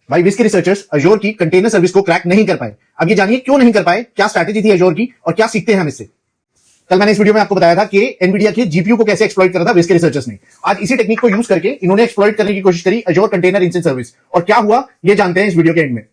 भाई whisky researchers अजोर की container service को क्रैक नहीं कर पाए। अब ये जानिए क्यों नहीं कर पाए, क्या स्ट्रैटेजी थी अजोर की और क्या सीखते हैं हम इससे। कल मैंने इस वीडियो में आपको बताया था कि एनवीडिया के जीपीयू को कैसे एक्सप्लॉइट करा था विस्की रिसर्चर्स ने। आज इसी टेक्निक को यूज करके इन्होंने एक्सप्लॉइट करने की कोशिश करी अजोर कंटेनर इंस्टेंस सर्विस, और क्या हुआ ये जानते हैं इस वीडियो के एंड में।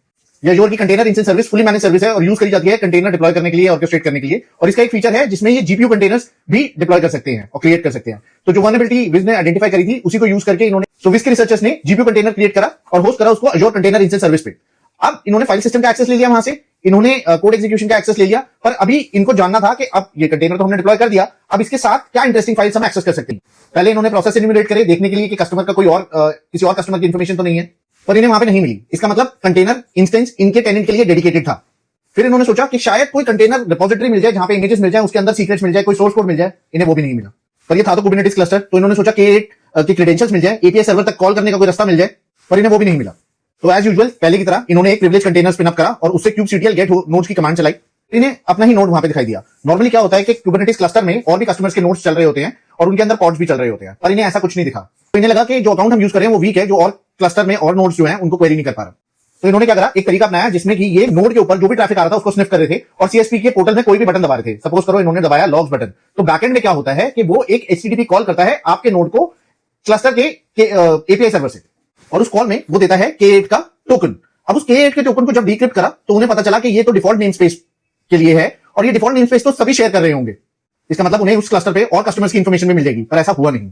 ये अजोर की container instance service fully manage service है और यूज करी जाती है कंटेनर डिप्लॉय करने के लिए, ऑर्केस्ट्रेट करने के लिए। और इसका एक फीचर है जिसमें ये जीपीयू कंटेनर्स भी डिप्लॉय कर सकते हैं और क्रिएट कर सकते हैं। तो जो वल्नरेबिलिटी विज ने आइडेंटिफाई करी थी उसी को यूज करके इन्होंने विस्की रिसर्चर्स ने जीपीयू कंटेनर क्रिएट करा और होस्ट करा उसको अजोर कंटेनर इंस्टेंस सर्विस पे। अब इन्होंने फाइल सिस्टम का एक्सेस ले लिया, वहां से इन्होंने कोड एग्जीक्यूशन का एक्सेस ले लिया, पर अभी इनको जानना था कि अब ये कंटेनर तो हमने डिप्लॉय कर दिया, अब इसके साथ क्या इंटरेस्टिंग फाइल्स हम एक्सेस कर सकते हैं। पहले इन्होंने प्रोसेस एन्यूमरेट करे देखने के लिए कि कस्टमर का कोई और किसी और कस्टमर की इंफॉर्मेशन तो नहीं है, पर इन्हें वहां पे नहीं मिली। इसका मतलब कंटेनर इंस्टेंस इनके टेनेंट के लिए डेडिकेटेड था। फिर इन्होंने सोचा कि शायद कोई कंटेनर रिपोजिटरी मिल जाए जहां पे इमेजेस मिल जाए, उसके अंदर सीक्रेट्स मिल जाए, कोई सोर्स कोड मिल जाए। इन्हें वो भी नहीं मिला। पर ये था तो कुबरनेटिस क्लस्टर, तो इन्होंने सोचा K8 की क्रेडेंशियल्स मिल जाए, एपीआई सर्वर तक कॉल करने का कोई रास्ता मिल जाए, पर इन्हें वो भी नहीं मिला। तो एज यूजुअल पहले की तरह इन्होंने एक प्रिविलेज कंटेनर स्पिन अप करा और उससे kubectl get नोड्स की कमांड चलाई। इन्हें अपना ही नोड वहां पे दिखाई दिया। नॉर्मली क्या होता है कि कुबरनेटिस क्लस्टर में और भी कस्टमर्स के नोड्स चल रहे होते हैं और उनके अंदर पॉड्स भी चल रहे होते हैं, पर इन्हें ऐसा कुछ नहीं दिखा। तो इन्हें लगा कि जो अकाउंट हम यूज कर रहे हैं वो वीक है, जो और क्लस्टर में और नोड्स जो हैं उनको क्वेरी नहीं कर पा रहा। तो इन्होंने क्या करा, एक तरीका अपनाया जिसमें कि ये नोड के ऊपर जो भी ट्रैफिक आ रहा था उसको स्निफ कर रहे थे और सीएसपी के पोर्टल में कोई भी बटन दबा रहे थे। सपोज करो इन्होंने दबाया लॉग्स बटन, तो बैकएंड में क्या होता है कि वो एक एचटीटीपी कॉल करता है आपके नोड को क्लस्टर के एपीआई सर्वर से, और उस कॉल में वो देता है K8 का टोकन। अब उस K8 के टोकन को जब डिक्रिप्ट करा तो उन्हें पता चला कि ये तो डिफॉल्ट नेम स्पेस के लिए है और ये डिफॉल्ट नेम स्पेस तो सभी शेयर कर रहे होंगे। इसका मतलब उन्हें उस क्लस्टर पे और कस्टमर्स की इंफॉर्मेशन भी मिल जाएगी, पर ऐसा हुआ नहीं।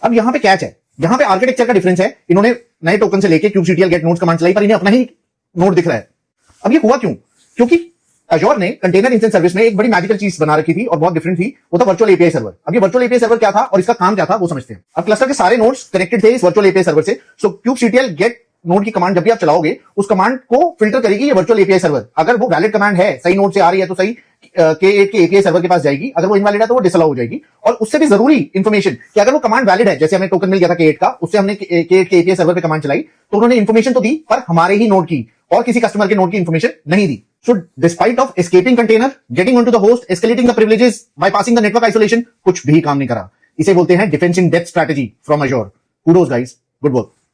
अब यहां पे कैच है, यहां पे आर्किटेक्चर का डिफरेंस है। इन्होंने नए टोकन से लेके kubectl get नोड्स कमांड चलाई, पर इन्हें अपना ही नोड दिख रहा है। अब ये हुआ क्यों? क्योंकि अजोर ने कंटेनर इंस्टेंस सर्विस में एक बड़ी मैजिकल चीज बना रखी थी और बहुत डिफरेंट थी, वो था वर्चुअल एपीआई सर्वर। अब ये वर्चुअल एपीआई सर्वर क्या था और इसका काम क्या था वो समझते हैं। अब क्लस्टर के सारे नोड्स कनेक्टेड थे इस वर्चुअल एपीआई सर्वर से, सो kubectl get नोड की कमांड जब भी आप चलाओगे उस कमांड को फिल्टर करेगी ये वर्चुअल एपीआई सर्वर। अगर वो वैलिड कमांड है, सही नोड से आ रही है, तो सही K8 के एपीआई सर्वर के पास जाएगी। अगर वो इनवैलिड है तो वो डिसअलाउ हो जाएगी। और उससे भी जरूरी इंफॉर्मेशन कि अगर वो कमांड वैलिड है, जैसे हमें टोकन मिल गया था K8 का, उससे हमने K8 के एपीआई सर्वर पे कमांड चलाई तो उन्होंने इंफॉर्मेशन तो दी पर हमारे ही नोड की और किसी कस्टमर के नोड की इंफॉर्मेशन नहीं दी। So despite of escaping container, getting on to the host, escalating the privileges, bypassing the network isolation, कुछ भी काम नहीं करा। इसे बोलते हैं defence in depth strategy from Azure. Kudos guys, good work.